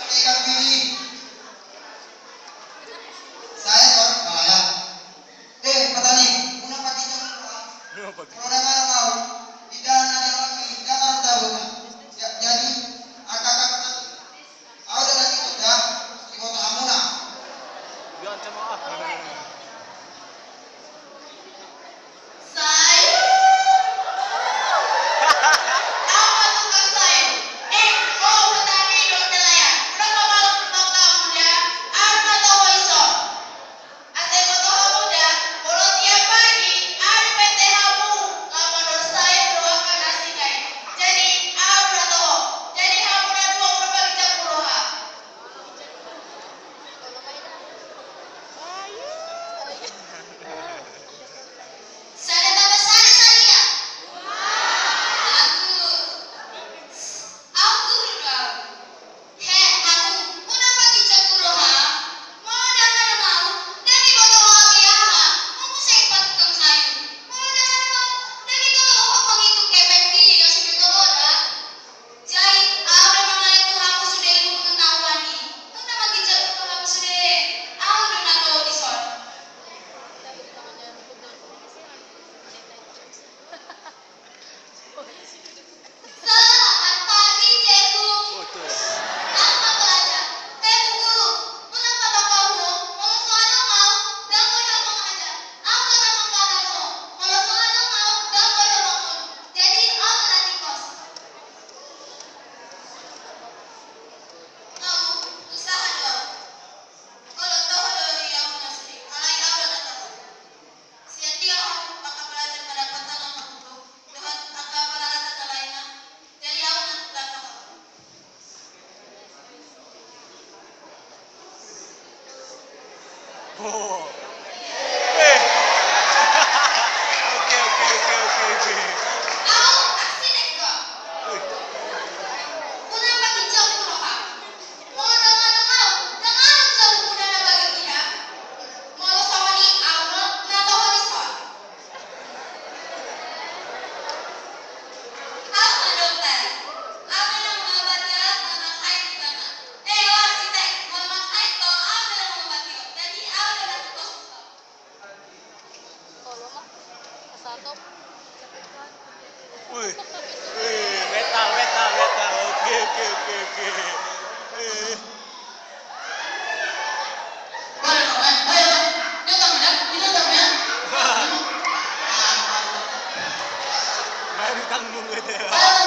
Ikan pilih. Saya Sor Malaya. Petani, una patita murah. Kalau dengan mau, tidak ada lagi, jangan tahu. Jadi, agak petani. Aku dengan itu dah, di kota Amuna. Jangan cemaah. Oh. Oke. Wih, metal. Oke. Eh, Baru tanggung gitu ya.